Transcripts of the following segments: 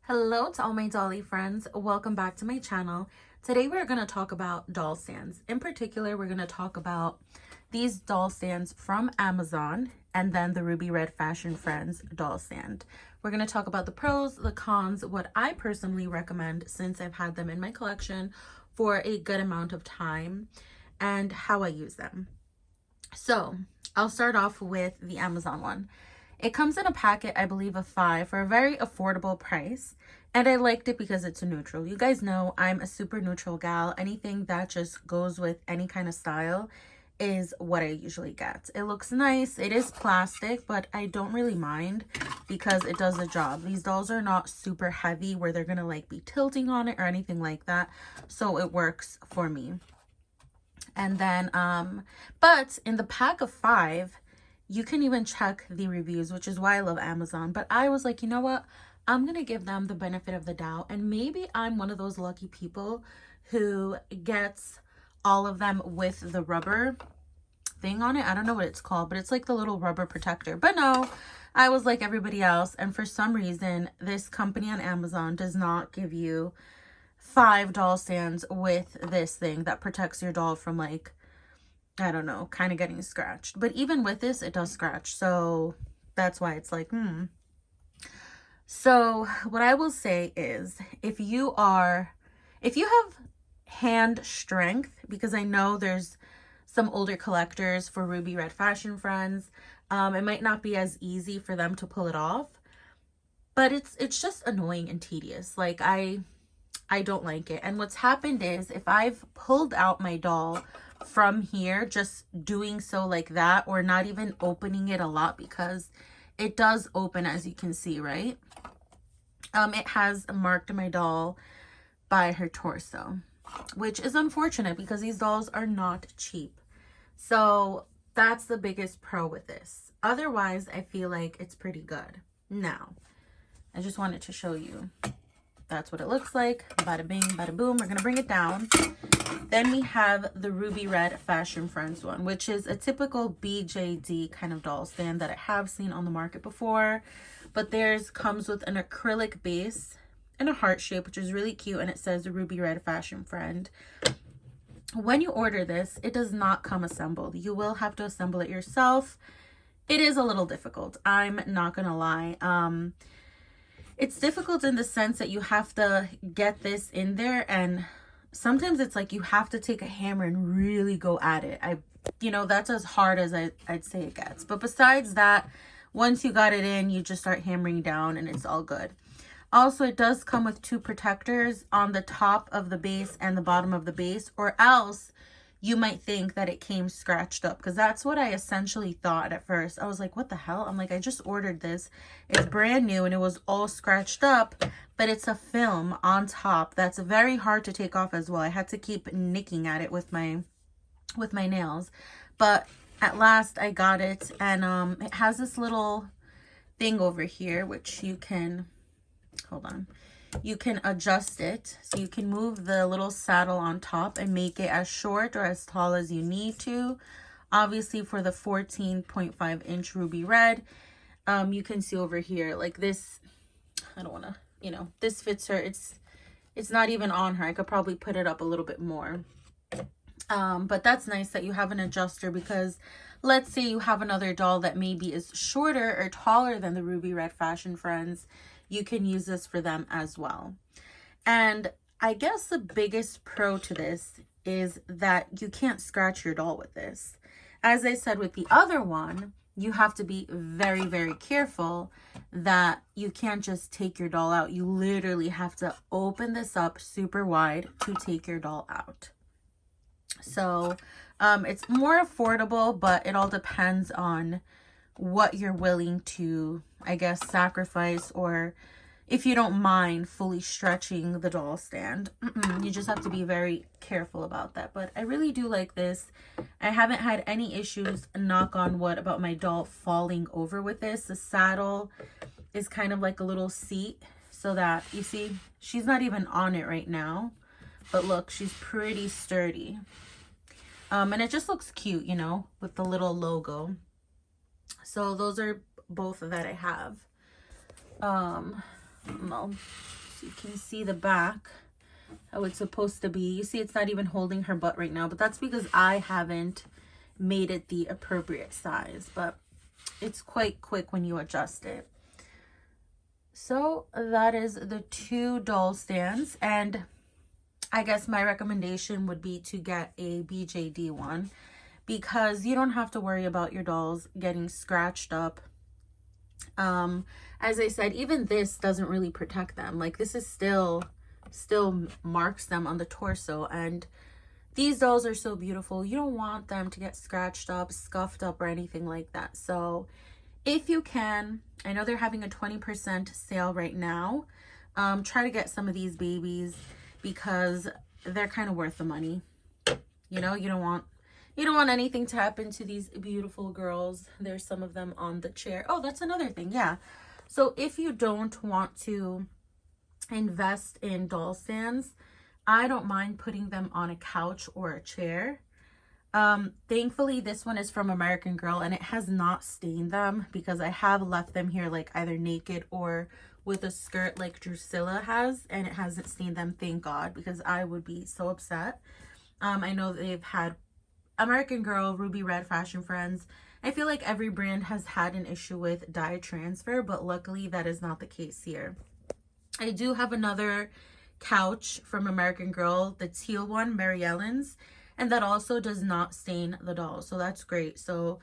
Hello to all my dolly friends. Welcome back to my channel. Today we're going to talk about doll stands. In particular, we're going to talk about these doll stands from Amazon and then the Ruby Red Fashion Friends doll stand. We're going to talk about the pros, the cons, what I personally recommend since I've had them in my collection for a good amount of time, and how I use them. So I'll start off with the Amazon one. It comes in a packet, I believe, of 5 for a very affordable price. And I liked it because it's a neutral. You guys know I'm a super neutral gal. Anything that just goes with any kind of style is what I usually get. It looks nice. It is plastic, but I don't really mind because it does the job. These dolls are not super heavy where they're going to like be tilting on it or anything like that. So it works for me. And then, but in the pack of 5, you can even check the reviews, which is why I love Amazon. But I was like, you know what? I'm going to give them the benefit of the doubt. And maybe I'm one of those lucky people who gets all of them with the rubber thing on it. I don't know what it's called, but it's like the little rubber protector. But no, I was like everybody else. And for some reason, this company on Amazon does not give you 5 doll stands with this thing that protects your doll from, like, I don't know, kind of getting scratched. But even with this, it does scratch. So that's why it's like, So what I will say is if you have hand strength, because I know there's some older collectors for Ruby Red Fashion Friends, it might not be as easy for them to pull it off, but it's just annoying and tedious. Like I don't like it. And what's happened is if I've pulled out my doll from here, just doing so like that, or not even opening it a lot, because it does open, as you can see, right? It has marked my doll by her torso, which is unfortunate because these dolls are not cheap. So that's the biggest pro with this. Otherwise, I feel like it's pretty good. Now, I just wanted to show you. That's what it looks like. Bada bing, bada boom. We're going to bring it down. Then we have the Ruby Red Fashion Friends one, which is a typical BJD kind of doll stand that I have seen on the market before. But theirs comes with an acrylic base in a heart shape, which is really cute. And it says Ruby Red Fashion Friend. When you order this, it does not come assembled. You will have to assemble it yourself. It is a little difficult. I'm not going to lie. It's difficult in the sense that you have to get this in there, and sometimes it's like you have to take a hammer and really go at it. That's as hard as I'd say it gets. But besides that, once you got it in, you just start hammering down and it's all good. Also, it does come with 2 protectors on the top of the base and the bottom of the base, or else you might think that it came scratched up, because that's what I essentially thought at first. I was like, what the hell? I'm like, I just ordered this. It's brand new and it was all scratched up, but it's a film on top that's very hard to take off as well. I had to keep nicking at it with my nails. But at last I got it, and it has this little thing over here which you can, hold on, you can adjust it. So you can move the little saddle on top and make it as short or as tall as you need to. Obviously for the 14.5 inch Ruby Red, you can see over here, like this, I don't want to, this fits her. It's not even on her. I could probably put it up a little bit more. But that's nice that you have an adjuster, because let's say you have another doll that maybe is shorter or taller than the Ruby Red Fashion Friends. You can use this for them as well. And I guess the biggest pro to this is that you can't scratch your doll with this. As I said with the other one, you have to be very, very careful that you can't just take your doll out. You literally have to open this up super wide to take your doll out. So it's more affordable, but it all depends on what you're willing to, I guess, sacrifice, or if you don't mind fully stretching the doll stand. You just have to be very careful about that. But I really do like this. I haven't had any issues, knock on wood, about my doll falling over with this. The saddle is kind of like a little seat, so that, you see, she's not even on it right now. But look, she's pretty sturdy. And it just looks cute, with the little logo. So those are both that I have. well, so you can see the back, how it's supposed to be. You see it's not even holding her butt right now, but that's because I haven't made it the appropriate size, but it's quite quick when you adjust it. So that is the 2 doll stands, and I guess my recommendation would be to get a BJD one, because you don't have to worry about your dolls getting scratched up. As I said, even this doesn't really protect them. Like, this is still marks them on the torso, and these dolls are so beautiful. You don't want them to get scratched up, scuffed up, or anything like that. So if you can, I know they're having a 20% sale right now. Try to get some of these babies, because they're kind of worth the money. You know, you don't want anything to happen to these beautiful girls. There's some of them on the chair. Oh, that's another thing. Yeah. So if you don't want to invest in doll stands, I don't mind putting them on a couch or a chair. Thankfully, this one is from American Girl, and it has not stained them, because I have left them here like either naked or with a skirt like Drusilla has, and it hasn't stained them, thank God, because I would be so upset. I know they've had American Girl, Ruby Red, Fashion Friends. I feel like every brand has had an issue with dye transfer, but luckily that is not the case here. I do have another couch from American Girl, the teal one, Mary Ellen's, and that also does not stain the doll, so that's great. So,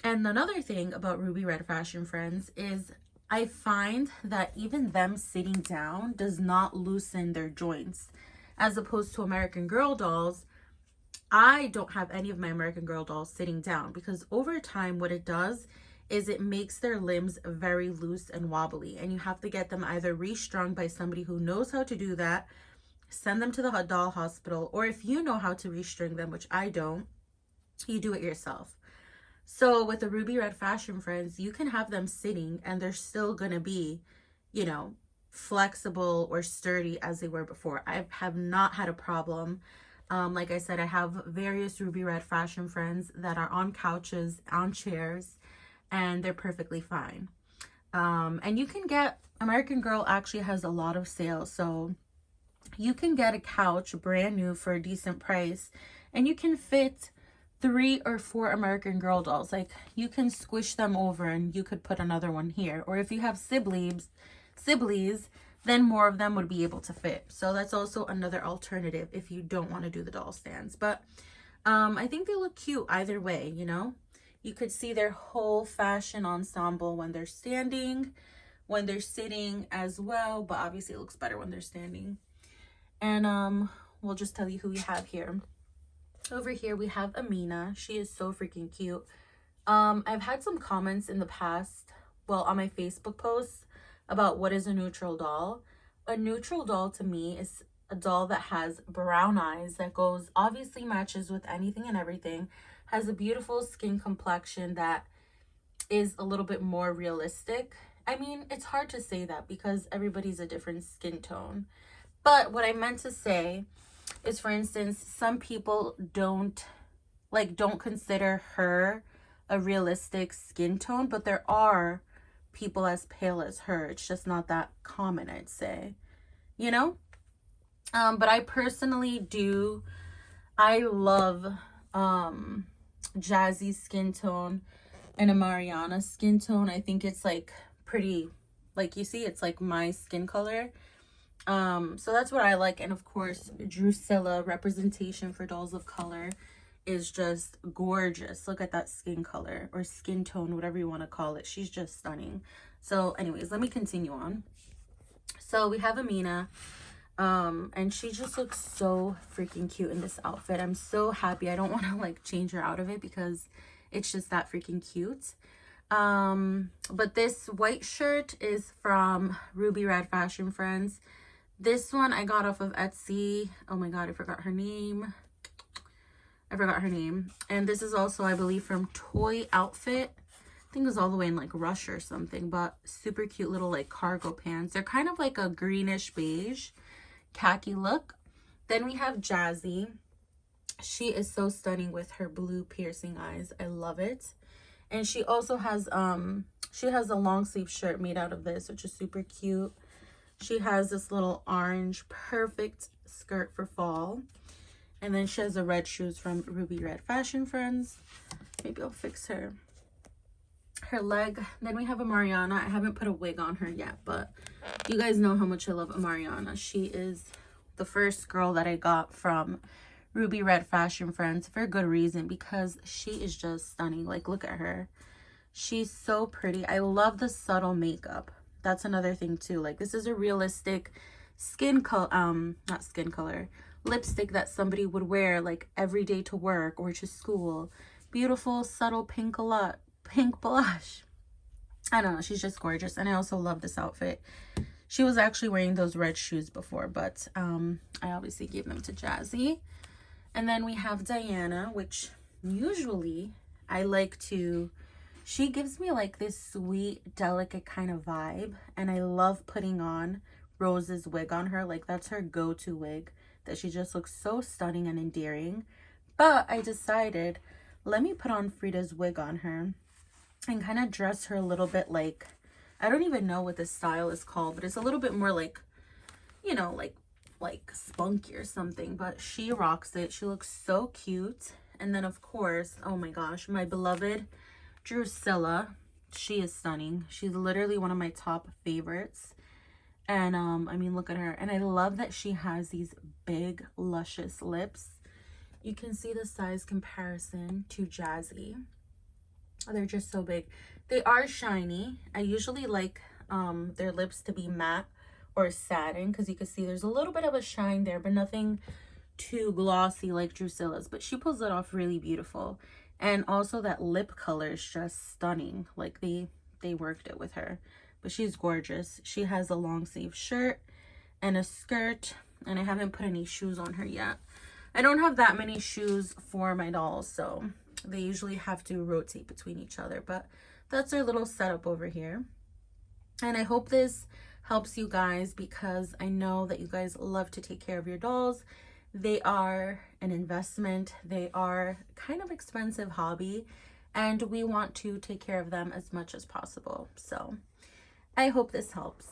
and another thing about Ruby Red Fashion Friends is I find that even them sitting down does not loosen their joints, as opposed to American Girl dolls. I don't have any of my American Girl dolls sitting down, because over time what it does is it makes their limbs very loose and wobbly, and you have to get them either restrung by somebody who knows how to do that, send them to the doll hospital, or if you know how to restring them, which I don't, you do it yourself. So with the Ruby Red Fashion Friends, you can have them sitting and they're still gonna be, you know, flexible or sturdy as they were before. I have not had a problem. Like I said, I have various Ruby Red Fashion Friends that are on couches, on chairs, and they're perfectly fine. And you can get, American Girl actually has a lot of sales, so you can get a couch brand new for a decent price, and you can fit 3 or 4 American Girl dolls. Like, you can squish them over and you could put another one here, or if you have siblings, then more of them would be able to fit. So that's also another alternative if you don't want to do the doll stands. But I think they look cute either way, you know. You could see their whole fashion ensemble when they're standing, when they're sitting as well, but obviously it looks better when they're standing. And we'll just tell you who we have here. Over here we have Amina. She is so freaking cute. I've had some comments in the past, well, on my Facebook posts, about what is a neutral doll. A neutral doll to me is a doll that has brown eyes, that goes, obviously matches with anything and everything, has a beautiful skin complexion that is a little bit more realistic. I mean, it's hard to say that because everybody's a different skin tone. But what I meant to say is, for instance, some people don't consider her a realistic skin tone, but there are people as pale as her. It's just not that common, I'd say, you know. But I personally do, I love Jazzy's skin tone and a Mariana skin tone. I think it's like pretty, like, you see, it's like my skin color. So that's what I like. And of course, Drusilla, representation for dolls of color, is just gorgeous. Look at that skin color or skin tone, whatever you want to call it. She's just stunning. So anyways, let me continue on. So we have Amina, and she just looks so freaking cute in this outfit. I'm so happy. I don't want to like change her out of it because it's just that freaking cute. But this white shirt is from Ruby Red Fashion Friends. This one I got off of Etsy. Oh my god, I forgot her name. And this is also, I believe, from Toy Outfit. I think it was all the way in like Russia or something, but super cute little like cargo pants. They're kind of like a greenish beige khaki look. Then we have Jazzy. She is so stunning with her blue piercing eyes. I love it. And she also has she has a long sleeve shirt made out of this, which is super cute. She has this little orange perfect skirt for fall. And then she has the red shoes from Ruby Red Fashion Friends. Maybe I'll fix her leg. Then we have a Mariana. I haven't put a wig on her yet, but you guys know how much I love Mariana. She is the first girl that I got from Ruby Red Fashion Friends for a good reason, because she is just stunning. Like, look at her. She's so pretty. I love the subtle makeup. That's another thing too. Like, this is a realistic skin color, not skin color, lipstick that somebody would wear like every day to work or to school. Beautiful, subtle pink blush. I don't know, she's just gorgeous. And I also love this outfit. She was actually wearing those red shoes before, but I obviously gave them to Jazzy. And then we have Diana, which usually I like to, she gives me like this sweet, delicate kind of vibe. And I love putting on Rose's wig on her. Like, that's her go-to wig, that she just looks so stunning and endearing. But I decided, let me put on Frida's wig on her and kind of dress her a little bit like, I don't even know what this style is called, but it's a little bit more like, you know, like spunky or something. But she rocks it. She looks so cute. And then of course, oh my gosh, my beloved Drusilla. She is stunning. She's literally one of my top favorites. And I mean, look at her. And I love that she has these big luscious lips. You can see the size comparison to Jazzy. They're just so big. They are shiny. I usually like their lips to be matte or satin, because you can see there's a little bit of a shine there, but nothing too glossy like Drusilla's. But she pulls it off really beautiful. And also that lip color is just stunning. Like, they worked it with her. But she's gorgeous. She has a long sleeve shirt and a skirt, and I haven't put any shoes on her yet. I don't have that many shoes for my dolls, so they usually have to rotate between each other. But that's our little setup over here. And I hope this helps you guys, because I know that you guys love to take care of your dolls. They are an investment. They are kind of expensive hobby, and we want to take care of them as much as possible. So I hope this helps.